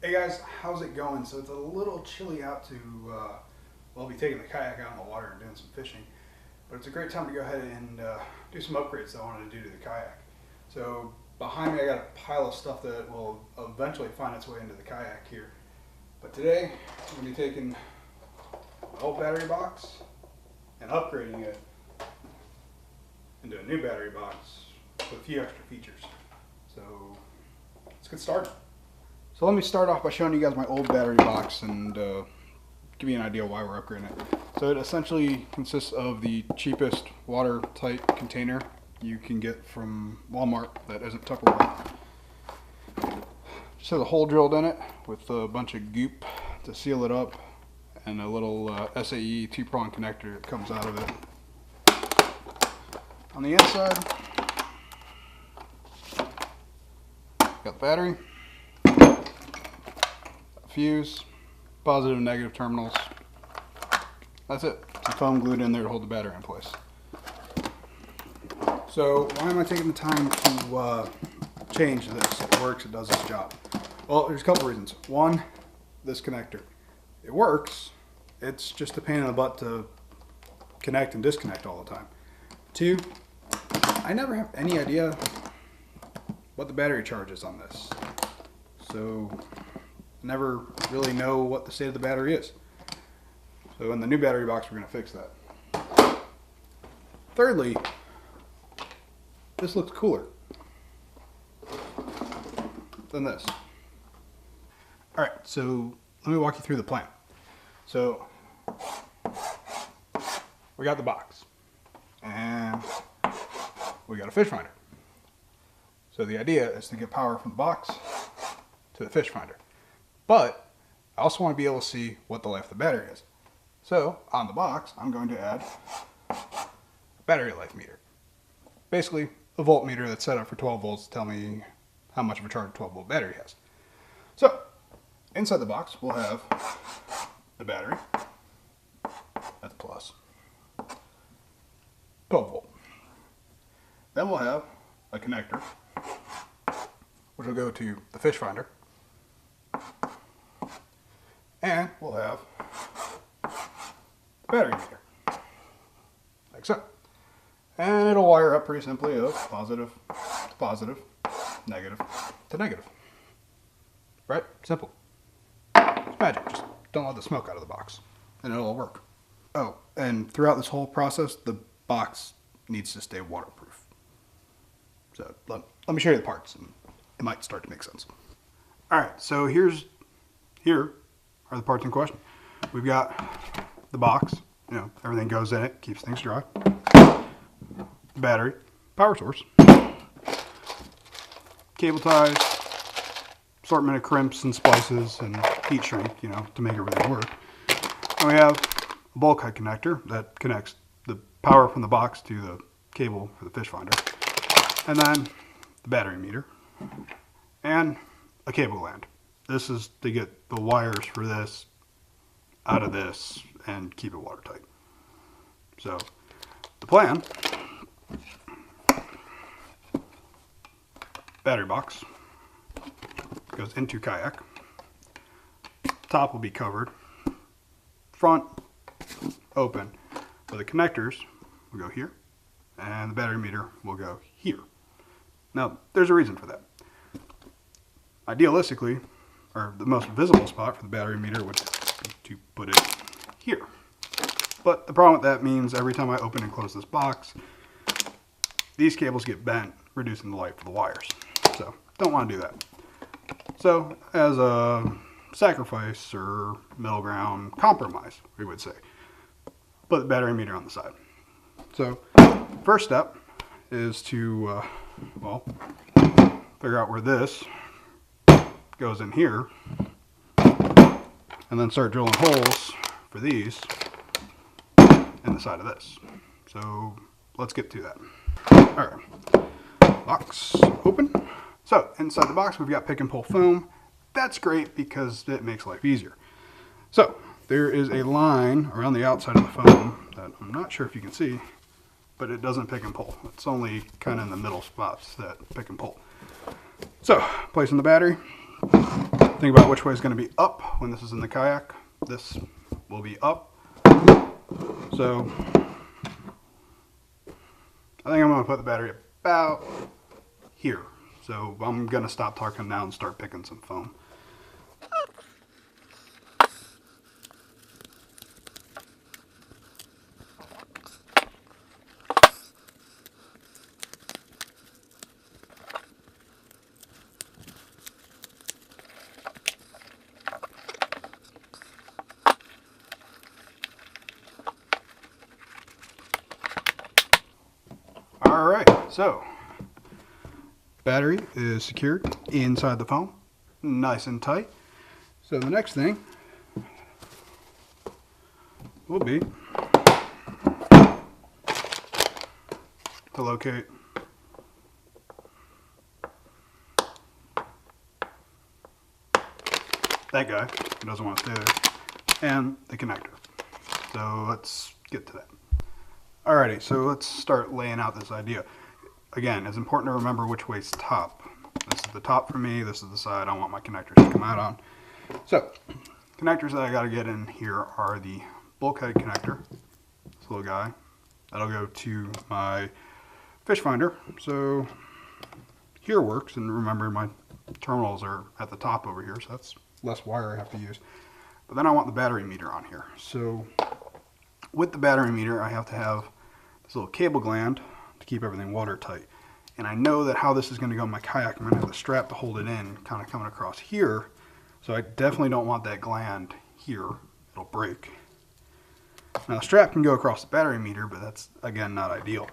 Hey guys, how's it going? So it's a little chilly out to, I'll be taking the kayak out in the water and doing some fishing. But it's a great time to go ahead and do some upgrades that I wanted to do to the kayak. So behind me I got a pile of stuff that will eventually find its way into the kayak here. But today I'm going to be taking my old battery box and upgrading it into a new battery box with a few extra features. So let's get started. So let me start off by showing you guys my old battery box and give you an idea why we're upgrading it. So it essentially consists of the cheapest watertight container you can get from Walmart that isn't Tupperware. Just has a hole drilled in it with a bunch of goop to seal it up and a little SAE 2-prong connector that comes out of it. On the inside, got the battery, fuse, positive and negative terminals. That's it. Some foam glued in there to hold the battery in place. So why am I taking the time to change this? It works, it does its job. Well, there's a couple reasons. One, this connector. It works, it's just a pain in the butt to connect and disconnect all the time. Two, I never have any idea what the battery charge is on this. So never really know what the state of the battery is. So in the new battery box we're going to fix that. Thirdly, this looks cooler than this. Alright, so let me walk you through the plan. So we got the box and we got a fish finder. So the idea is to get power from the box to the fish finder. But I also want to be able to see what the life of the battery is. So on the box, I'm going to add a battery life meter. Basically, a voltmeter that's set up for 12 volts to tell me how much of a charge a 12 volt battery has. So inside the box, we'll have the battery at the plus, 12 volt. Then we'll have a connector, which will go to the fish finder. And we'll have the battery meter, like so. And it'll wire up pretty simply of positive to positive, negative to negative. Right? Simple. It's magic. Just don't let the smoke out of the box, and it'll all work. Oh, and throughout this whole process, the box needs to stay waterproof. So let me show you the parts, and it might start to make sense. All right, so here are the parts in question. We've got the box, everything goes in it, keeps things dry. The battery, power source, cable ties, assortment of crimps and splices and heat shrink, to make everything work. And we have a bulkhead connector that connects the power from the box to the cable for the fish finder. And then the battery meter and a cable gland. This is to get the wires for this out of this and keep it watertight. So the plan, battery box goes into kayak. Top will be covered. Front open. But the connectors will go here and the battery meter will go here. Now there's a reason for that. Idealistically, or the most visible spot for the battery meter would be to put it here. But the problem with that means every time I open and close this box, these cables get bent, reducing the life of the wires. So don't want to do that. So as a sacrifice or middle ground compromise, we would say, put the battery meter on the side. So first step is to, figure out where this goes in here, and then start drilling holes for these in the side of this. So let's get to that. Alright, box open. So inside the box we've got pick and pull foam. That's great because it makes life easier. So there is a line around the outside of the foam that I'm not sure if you can see, but it doesn't pick and pull. It's only kind of in the middle spots that pick and pull. So placing the battery, think about which way is going to be up when this is in the kayak. This will be up. So I think I'm going to put the battery about here. So I'm going to stop talking now and start picking some foam. Alright, so battery is secured inside the foam, nice and tight. So the next thing will be to locate that guy who doesn't want to stay there, and the connector. So let's get to that. Alrighty, so let's start laying out this idea. Again, it's important to remember which way's top. This is the top for me, this is the side I want my connectors to come out on. So, connectors that I gotta get in here are the bulkhead connector, this little guy. That'll go to my fish finder. So, here works, and remember my terminals are at the top over here, so that's less wire I have to use. But then I want the battery meter on here. So, with the battery meter, I have to have this little cable gland to keep everything watertight. And I know that how this is going to go in my kayak, I'm going to have the strap to hold it in, kind of coming across here. So I definitely don't want that gland here. It'll break. Now the strap can go across the battery meter, but that's, again, not ideal.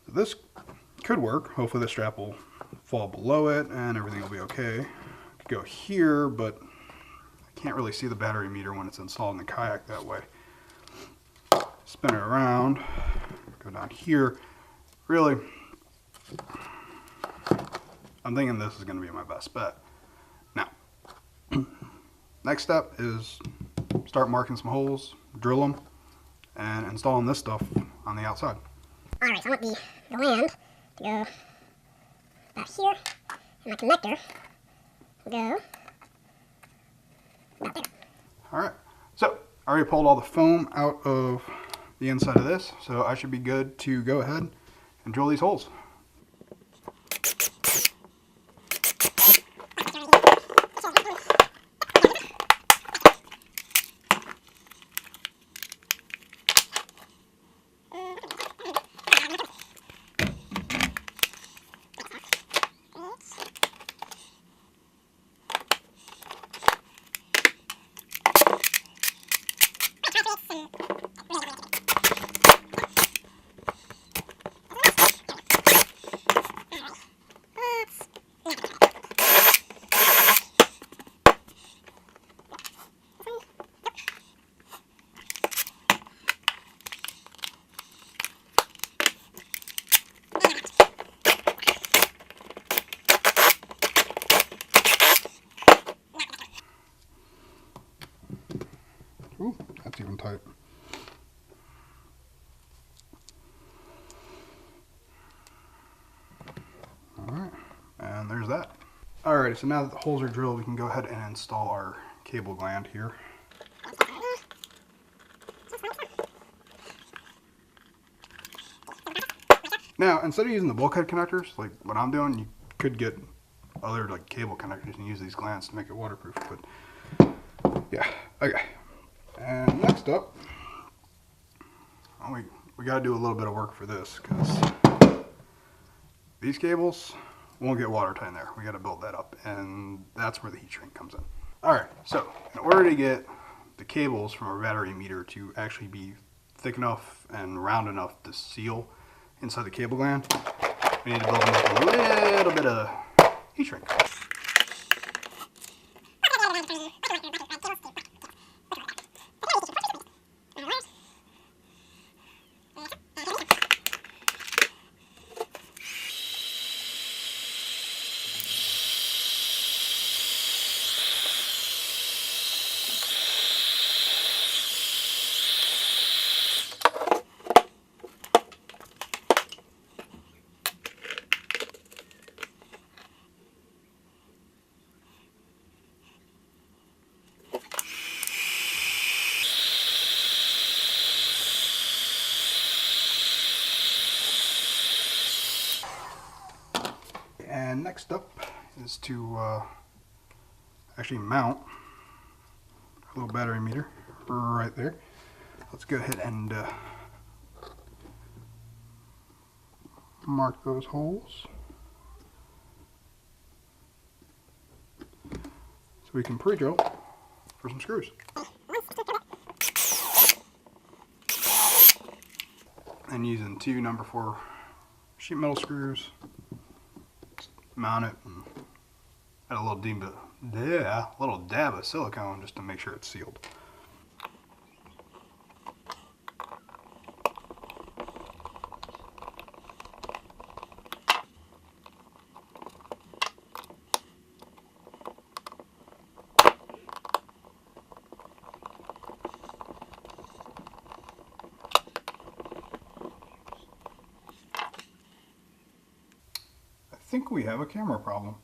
So this could work. Hopefully the strap will fall below it and everything will be okay. I could go here, but I can't really see the battery meter when it's installed in the kayak that way. Spin it around, go down here. Really, I'm thinking this is going to be my best bet. Now, next step is start marking some holes, drill them, and installing this stuff on the outside. Alright, so I want the gland to go about here, and my connector will go about there. Alright, so I already pulled all the foam out of the inside of this, so I should be good to go ahead and drill these holes. Ooh, that's even tight. Alright, and there's that. Alright, so now that the holes are drilled, we can go ahead and install our cable gland here. Now, instead of using the bulkhead connectors, like what I'm doing, you could get other like cable connectors and use these glands to make it waterproof, but yeah, okay. And next up, we got to do a little bit of work for this because these cables won't get watertight in there. We got to build that up, and that's where the heat shrink comes in. All right, so in order to get the cables from our battery meter to actually be thick enough and round enough to seal inside the cable gland, we need to build them up a little bit of heat shrink. next up is to actually mount a little battery meter right there. Let's go ahead and mark those holes so we can pre-drill for some screws. And using two number 4 sheet metal screws, mount it and add a little dab of silicone just to make sure it's sealed. I think we have a camera problem.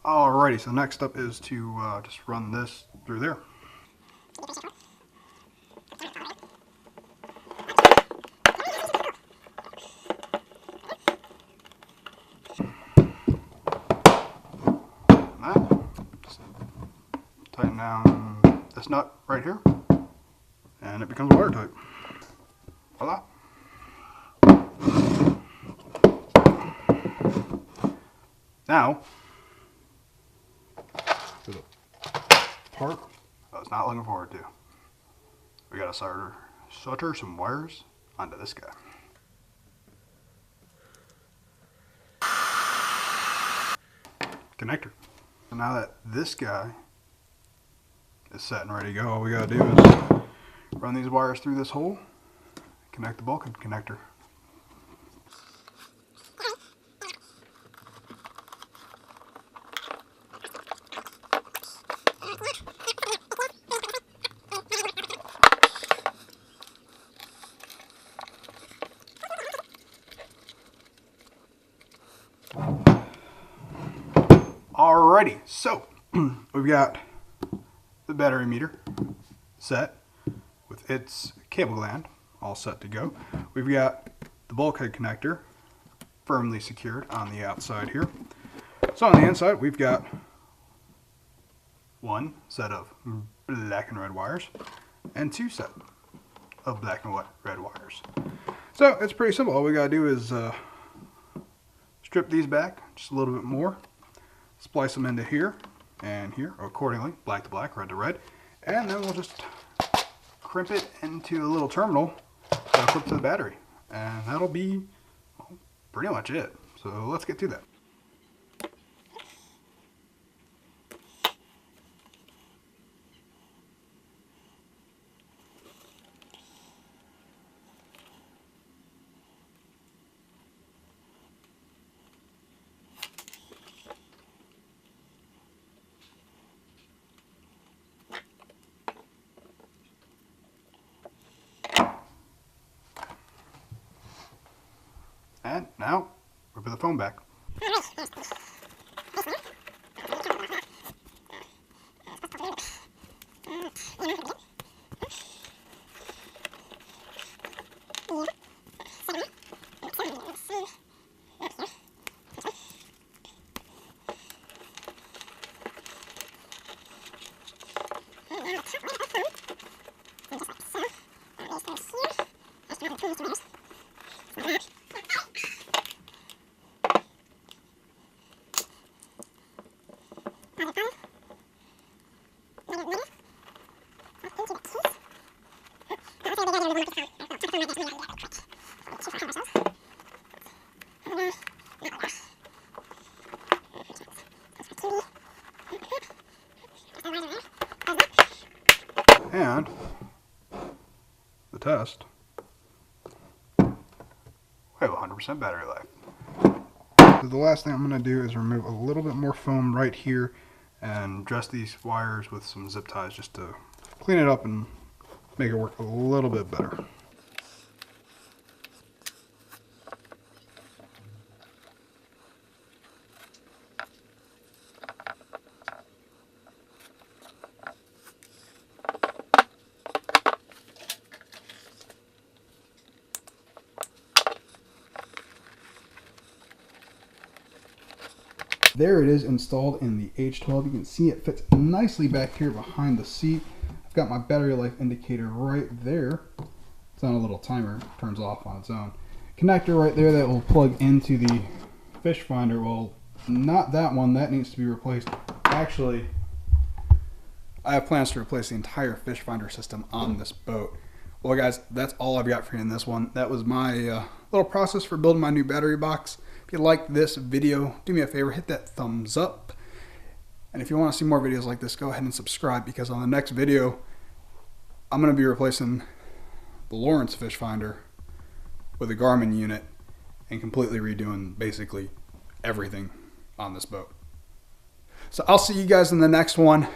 Alrighty, so next up is to just run this through there. Just tighten down this nut right here, and it becomes watertight. Voila! Now, for the part I was not looking forward to, we gotta solder some wires onto this guy. Connector. So now that this guy is set and ready to go, all we gotta do is run these wires through this hole, connect the bulkhead connector. Alrighty, so we've got the battery meter set with its cable gland all set to go. We've got the bulkhead connector firmly secured on the outside here. So on the inside we've got one set of black and red wires and two set of black and red wires. So it's pretty simple. All we gotta do is strip these back just a little bit more, splice them into here and here accordingly, black to black, red to red, and then we'll just crimp it into a little terminal that'll clip to the battery, and that'll be, well, pretty much it. So let's get to that. And now, we'll put the phone back. And the test, we have 100% battery life. So the last thing I'm going to do is remove a little bit more foam right here and dress these wires with some zip ties just to clean it up and make it work a little bit better. there it is installed in the H12. You can see it fits nicely back here behind the seat. I've got my battery life indicator right there. It's on a little timer, it turns off on its own. Connector right there that will plug into the fish finder. Well, not that one, that needs to be replaced. Actually, I have plans to replace the entire fish finder system on this boat. Well guys, that's all I've got for you in this one. That was my little process for building my new battery box. If you like this video, do me a favor, hit that thumbs up. And if you want to see more videos like this, go ahead and subscribe, because on the next video, I'm going to be replacing the Lawrence fish finder with a Garmin unit and completely redoing basically everything on this boat. So I'll see you guys in the next one.